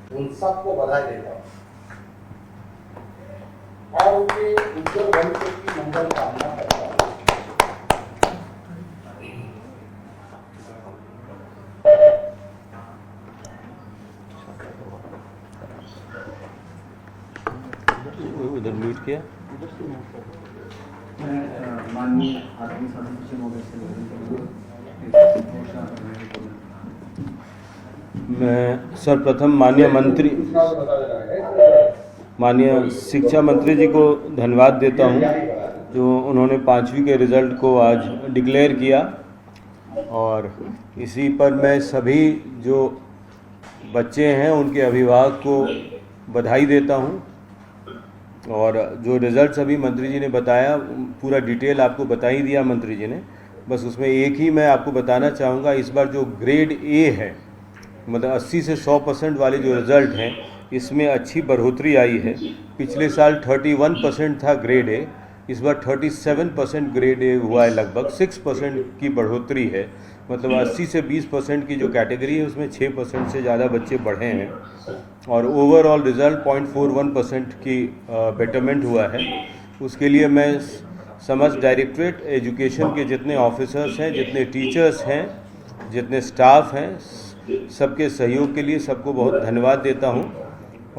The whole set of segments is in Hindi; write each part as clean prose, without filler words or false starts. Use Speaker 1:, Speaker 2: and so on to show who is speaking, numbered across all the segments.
Speaker 1: उन सबको बधाई देता हूँ और उनके उज्जवल भविष्य की मंगल कामना करता हूँ।
Speaker 2: उधर म्यूट किया।
Speaker 3: माननीय आदरणीय सदस्य महोदय से
Speaker 2: मैं सर्वप्रथम माननीय शिक्षा मंत्री जी को धन्यवाद देता हूं जो उन्होंने 5वीं के रिज़ल्ट को आज डिक्लेयर किया, और इसी पर मैं सभी जो बच्चे हैं उनके अभिभावक को बधाई देता हूं। और जो रिज़ल्ट्स अभी मंत्री जी ने बताया, पूरा डिटेल आपको बता ही दिया मंत्री जी ने। बस उसमें एक ही मैं आपको बताना चाहूँगा, इस बार जो ग्रेड ए है, मतलब 80 से 100% वाले जो रिज़ल्ट हैं, इसमें अच्छी बढ़ोतरी आई है। पिछले साल 31% था ग्रेड ए, इस बार 37% ग्रेड ए हुआ है, लगभग 6% की बढ़ोतरी है। मतलब 80 से 20% की जो कैटेगरी है उसमें 6% से ज़्यादा बच्चे बढ़े हैं, और ओवरऑल रिज़ल्ट 0.41% की बेटरमेंट हुआ है। उसके लिए मैं समस्त डायरेक्टरेट एजुकेशन के जितने ऑफिसर्स हैं, जितने टीचर्स हैं, जितने स्टाफ हैं, सबके सहयोग के लिए सबको बहुत धन्यवाद देता हूं,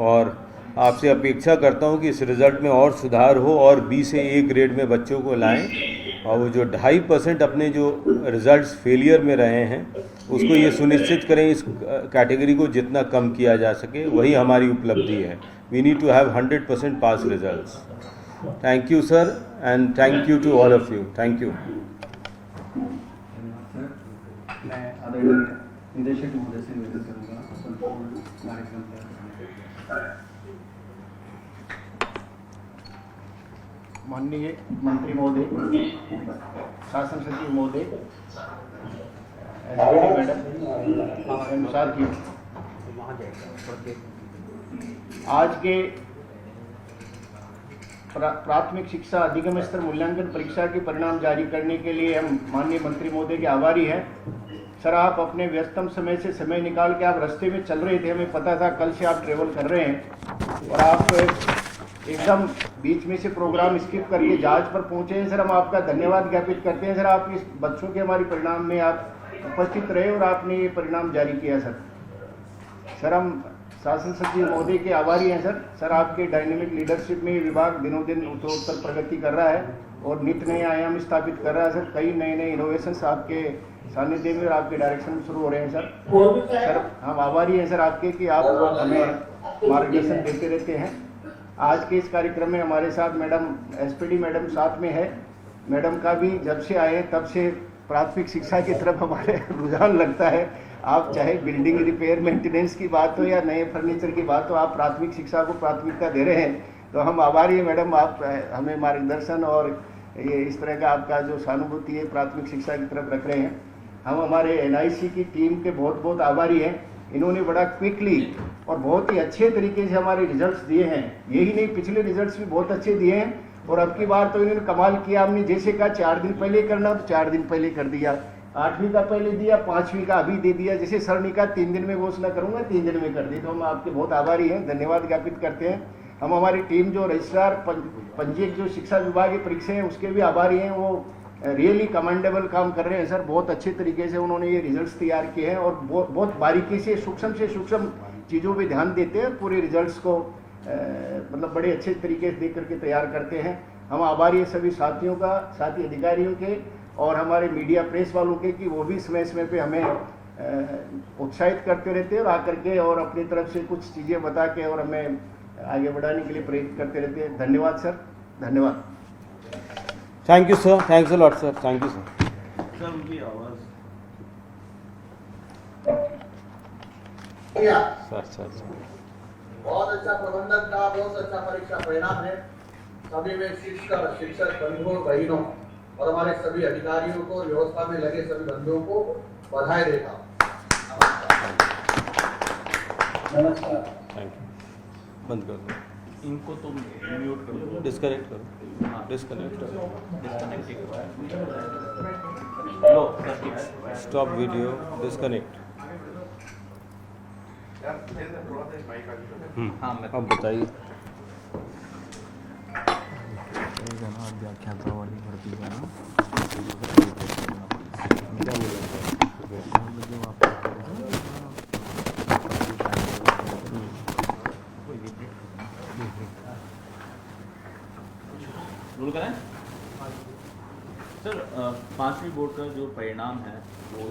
Speaker 2: और आपसे अपेक्षा करता हूं कि इस रिज़ल्ट में और सुधार हो और बी से ए ग्रेड में बच्चों को लाएं, और वो जो 2.5% अपने जो रिज़ल्ट्स फेलियर में रहे हैं उसको ये सुनिश्चित करें इस कैटेगरी को जितना कम किया जा सके, वही हमारी उपलब्धि है। We need to have 100% pass results. Thank you sir, and thank you to all of you. Thank you.
Speaker 3: मैं आदरणीय निदेशक महोदय से निवेदन करूंगा संपूर्ण कार्यक्रम का। माननीय मंत्री महोदय, शासन सचिव महोदय, मैडम, साथ ही आज के प्राथमिक शिक्षा अधिगम स्तर मूल्यांकन परीक्षा के परिणाम जारी करने के लिए हम माननीय मंत्री महोदय के आभारी हैं। सर, आप अपने व्यस्तम समय से समय निकाल के आप रास्ते में चल रहे थे, हमें पता था कल से आप ट्रेवल कर रहे हैं, और आप एकदम बीच में से प्रोग्राम स्किप करके जहाज पर पहुंचे हैं। सर, हम आपका धन्यवाद ज्ञापित करते हैं। सर, आप इस बच्चों के हमारे परिणाम में आप उपस्थित रहे और आपने ये परिणाम जारी किया। सर, हम शासन सचिव महोदय के आभारी हैं। सर, आपके डायनेमिक लीडरशिप में ये विभाग दिनों दिन उत्तरोत्तर प्रगति कर रहा है और नित्य नए आयाम स्थापित कर रहा है। सर, कई नए नए इनोवेशंस आपके सानिध्य में और आपके डायरेक्शन में शुरू हो रहे हैं। सर, हम आभारी हैं सर आपके कि आप हमें मार्गदर्शन देते रहते हैं। आज के इस कार्यक्रम में हमारे साथ मैडम एसपीडी मैडम साथ में है। मैडम का भी जब से आए तब से प्राथमिक शिक्षा की तरफ हमारे रुझान लगता है। आप चाहे बिल्डिंग रिपेयर मेंटेनेंस की बात हो या नए फर्नीचर की बात हो, आप प्राथमिक शिक्षा को प्राथमिकता दे रहे हैं, तो हम आभारी हैं मैडम। आप हमें मार्गदर्शन और ये इस तरह का आपका जो सहानुभूति है प्राथमिक शिक्षा की तरफ रख रहे हैं। हम हमारे एनआईसी की टीम के बहुत बहुत आभारी हैं। इन्होंने बड़ा क्विकली और बहुत ही अच्छे तरीके से हमारे रिजल्ट्स दिए हैं। यही नहीं, पिछले रिजल्ट्स भी बहुत अच्छे दिए हैं, और अब की बार तो इन्होंने कमाल किया। हमने जैसे कहा 4 दिन पहले करना तो 4 दिन पहले कर दिया, 8वीं का पहले दिया, 5वीं का अभी दे दिया। जैसे सर ने कहा 3 दिन में घोषणा करूंगा, 3 दिन में कर दी। तो हम आपके बहुत आभारी हैं, धन्यवाद ज्ञापित करते हैं। हम हमारी टीम जो रजिस्ट्रार पंजीयक जो शिक्षा विभाग की परीक्षा है उसके भी आभारी हैं। वो रियली कमेंडेबल काम कर रहे हैं सर। बहुत अच्छे तरीके से उन्होंने ये रिजल्ट्स तैयार किए हैं और बहुत बारीकी से सूक्ष्म चीज़ों पे ध्यान देते हैं। पूरे रिजल्ट्स को मतलब बड़े अच्छे तरीके से देख करके तैयार करते हैं। हम आभारी हैं सभी साथियों का, साथी अधिकारियों के और हमारे मीडिया प्रेस वालों के, कि वो भी समय समय पे हमें उत्साहित करते रहते हैं और आकर के और अपनी तरफ से कुछ चीज़ें बता के और हमें आगे बढ़ाने के लिए प्रेरित करते रहते हैं। धन्यवाद सर, धन्यवाद।
Speaker 2: Thank you sir, thanks a lot sir, thank you sir.
Speaker 4: Sir, उनकी आवाज़
Speaker 2: सर
Speaker 1: बहुत अच्छा प्रबंधन का, बहुत अच्छा परीक्षा परिणाम है। सभी में शिक्षक बंधुओं बहनों और हमारे सभी अधिकारियों को, व्यवस्था में लगे सभी बंधुओं को बधाई देता हूँ।
Speaker 3: नमस्कार।
Speaker 2: Thank you. बंद कर दो,
Speaker 4: इनको तो म्यूट कर दो,
Speaker 2: डिस्कनेक्ट करो। हाँ, डिस्कनेक्ट करो,
Speaker 4: डिस्कनेक्ट
Speaker 2: लो, स्टॉप वीडियो, डिस्कनेक्ट।
Speaker 4: हाँ मैं
Speaker 2: अब बताइए।
Speaker 5: व्याख्याता वाली भर्ती का ना
Speaker 2: क्या बोला?
Speaker 5: जो आप
Speaker 4: रूल करें सर। पांचवी बोर्ड का जो परिणाम है वो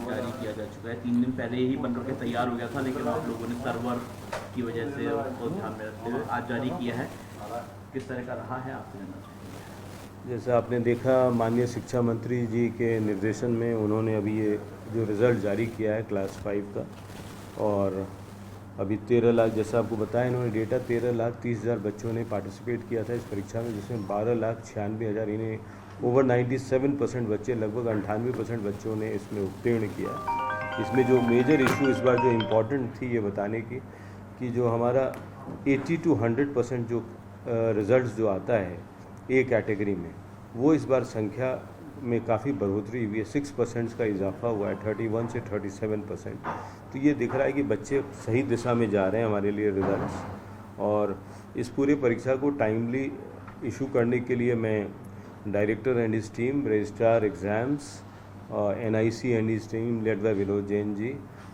Speaker 4: जारी किया जा चुका है। 3 दिन पहले ही बन के तैयार हो गया था, लेकिन आप लोगों ने सर्वर की वजह से उसको ध्यान में रखते हुए आज जारी किया है। किस तरह का रहा है आपसे जानना चाहिए।
Speaker 2: जैसा आपने देखा, माननीय शिक्षा मंत्री जी के निर्देशन में उन्होंने अभी ये जो रिज़ल्ट जारी किया है क्लास 5 का, और अभी 13 लाख, जैसा आपको बताया इन्होंने डेटा, 13,30,000 बच्चों ने पार्टिसिपेट किया था इस परीक्षा में, जिसमें 12,96,000 इन्हें ओवर 97% बच्चे, लगभग 98% बच्चों ने इसमें उत्तीर्ण किया। इसमें जो मेजर इशू इस बार जो इम्पोर्टेंट थी ये बताने की कि जो हमारा 80 to 100% जो रिज़ल्ट जो आता है ए कैटेगरी में, वो इस बार संख्या में काफ़ी बढ़ोतरी हुई है। 6% का इजाफा हुआ है, 31 से 37%। तो ये दिख रहा है कि बच्चे सही दिशा में जा रहे हैं हमारे लिए रिज़ल्ट्स। और इस पूरे परीक्षा को टाइमली इशू करने के लिए मैं director and his team, registrar exams, NIC and his team led by Vinod Jain ji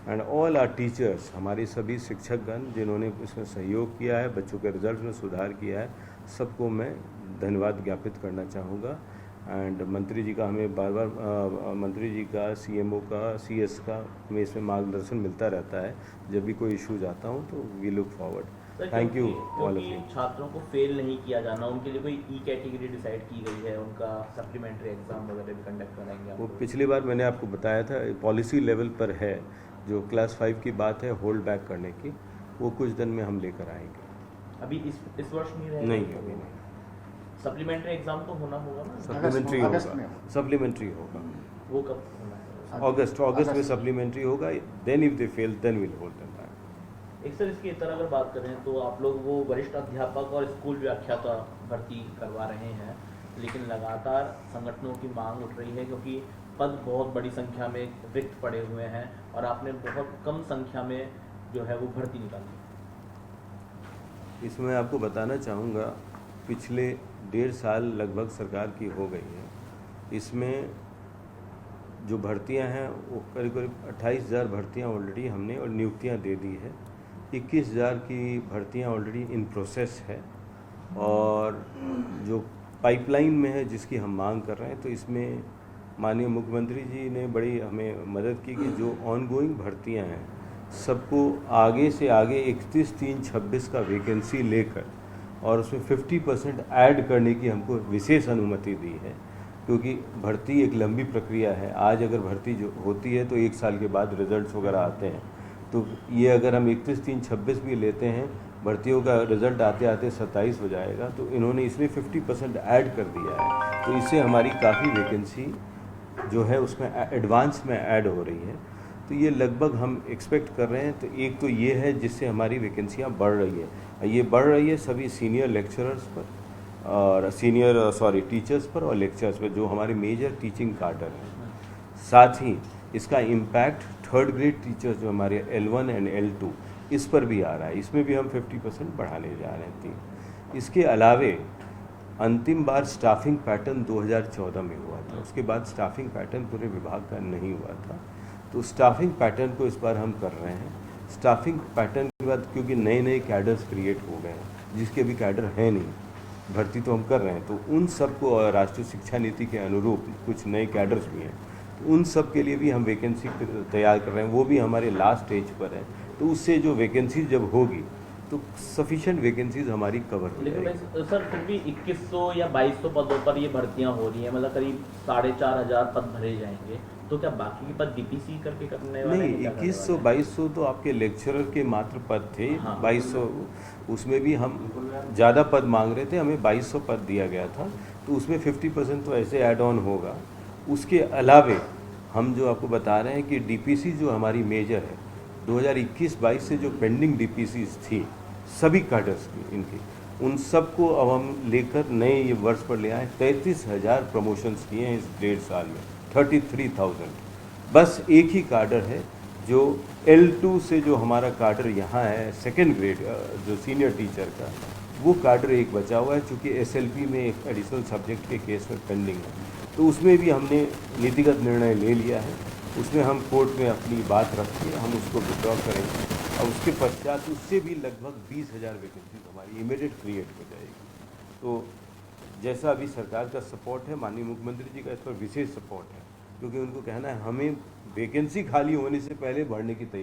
Speaker 2: and all our teachers, हमारे सभी शिक्षकगण जिन्होंने इसमें सहयोग किया है, बच्चों के रिजल्ट में सुधार किया है, सबको मैं धन्यवाद ज्ञापित करना चाहूँगा। एंड मंत्री जी का हमें बार बार मंत्री जी का, CMO का, CS का हमें इसमें मार्गदर्शन मिलता रहता है। जब भी कोई इशूज आता हूँ तो we look forward. Thank you all of you.
Speaker 4: छात्रों को फेल नहीं किया जाना, उनके लिए कोई ई कैटेगरी डिसाइड की गई है, उनका सप्लीमेंट्री एग्जाम वगैरह भी कंडक्ट कराएंगे आप
Speaker 2: वो
Speaker 4: लोग?
Speaker 2: पिछली बार मैंने आपको बताया था, पॉलिसी लेवल पर है, जो क्लास 5 की बात है होल्ड बैक करने की, वो कुछ दिन में हम लेकर आएंगे।
Speaker 4: अभी इस वर्ष नहीं रहेगा?
Speaker 2: नहीं, अभी नहीं।
Speaker 4: सप्लीमेंट्री एग्जाम तो होना होगा ना?
Speaker 2: सप्लीमेंट्री
Speaker 3: अगस्त
Speaker 2: होगा,
Speaker 3: में।
Speaker 2: सप्लीमेंट्री होगा,
Speaker 4: वो कब होना है?
Speaker 2: अगस्त में सप्लीमेंट्री होगा। Then if they fail then will hold them back.
Speaker 4: एक सर, इसकी तरह अगर बात करें तो आप लोग वो वरिष्ठ अध्यापक और स्कूल व्याख्याता भर्ती करवा रहे हैं, लेकिन लगातार संगठनों की मांग उठ रही है क्योंकि पद बहुत बड़ी संख्या में रिक्त पड़े हुए हैं और आपने बहुत कम संख्या में जो है वो भर्ती निकाली।
Speaker 2: इसमें आपको बताना चाहूँगा, पिछले 1.5 साल लगभग सरकार की हो गई है। इसमें जो भर्तियां हैं वो करीब 28,000 भर्तियां ऑलरेडी हमने और नियुक्तियां दे दी है। 21,000 की भर्तियां ऑलरेडी इन प्रोसेस है और जो पाइपलाइन में है जिसकी हम मांग कर रहे हैं। तो इसमें माननीय मुख्यमंत्री जी ने बड़ी हमें मदद की कि जो ऑनगोइंग भर्तियां हैं सबको आगे से आगे 31/3/26 का वैकेंसी लेकर और उसमें 50% ऐड करने की हमको विशेष अनुमति दी है, क्योंकि भर्ती एक लंबी प्रक्रिया है। आज अगर भर्ती जो होती है तो 1 साल के बाद रिजल्ट्स वगैरह आते हैं, तो ये अगर हम 31/3/26 भी लेते हैं, भर्तियों का रिज़ल्ट आते आते 27 हो जाएगा। तो इन्होंने इसमें 50% ऐड कर दिया है, तो इससे हमारी काफ़ी वैकेंसी जो है उसमें एडवांस में ऐड हो रही है। तो ये लगभग हम एक्सपेक्ट कर रहे हैं। तो एक तो ये है जिससे हमारी वैकेंसियाँ बढ़ रही है। ये बढ़ रही है सभी सीनियर लेक्चरर्स पर और टीचर्स पर और लेक्चरर्स पर, जो हमारे मेजर टीचिंग कार्डर हैं। साथ ही इसका इम्पैक्ट 3rd ग्रेड टीचर्स जो हमारे L1 एंड L2 इस पर भी आ रहा है। इसमें भी हम 50% बढ़ाने जा रहे हैं। इसके अलावे अंतिम बार स्टाफिंग पैटर्न 2014 में हुआ था, उसके बाद स्टाफिंग पैटर्न पूरे विभाग का नहीं हुआ था। तो स्टाफिंग पैटर्न को इस बार हम कर रहे हैं। स्टाफिंग पैटर्न के बाद क्योंकि नए कैडर्स क्रिएट हो गए हैं, जिसके भी कैडर हैं नहीं, भर्ती तो हम कर रहे हैं, तो उन सबको राष्ट्रीय शिक्षा नीति के अनुरूप कुछ नए कैडर्स भी हैं, तो उन सब के लिए भी हम वैकेंसी तैयार कर रहे हैं। वो भी हमारे लास्ट स्टेज पर है। तो उससे जो वैकेंसी जब होगी तो सफिशिएंट वैकेंसीज हमारी कवर हो
Speaker 4: लेकिन
Speaker 2: जाएगी।
Speaker 4: सर फिर भी 2100 या 2200 पदों पर ये भर्तियां हो रही हैं, मतलब करीब 4,500 पद भरे जाएंगे। तो क्या बाकी के पद DPC करके करने वाले
Speaker 2: नहीं, 2100-2200 तो आपके लेक्चरर के मात्र पद थे।
Speaker 4: हाँ।
Speaker 2: 2200 उसमें भी हम ज़्यादा पद मांग रहे थे, हमें 2200 पद दिया गया था। तो उसमें 50% तो ऐसे ऐड ऑन होगा। उसके अलावे हम जो आपको बता रहे हैं कि DPC जो हमारी मेजर है, 2021-22 से जो पेंडिंग DPCs थी सभी कैडर्स की इनकी, उन सबको अब हम लेकर नए ये वर्ष पर ले आए। 33,000 प्रमोशंस किए हैं इस 1.5 साल में, 33,000। बस एक ही कैडर है जो L2 से जो हमारा काडर यहाँ है सेकेंड ग्रेड जो सीनियर टीचर का, वो काडर एक बचा हुआ है, चूँकि SLP में एक एडिशनल सब्जेक्ट के केस में पेंडिंग है, तो उसमें भी हमने नीतिगत निर्णय ले लिया है। उसमें हम कोर्ट में अपनी बात रख के हम उसको विड्रॉ करेंगे और उसके पश्चात उससे भी लगभग 20,000 वैकेंसी हमारी इमीडिएट क्रिएट हो जाएगी। तो जैसा अभी सरकार का सपोर्ट है, माननीय मुख्यमंत्री जी का इस पर विशेष सपोर्ट है, क्योंकि उनको कहना है हमें वैकेंसी खाली होने से पहले भरने की तैयारी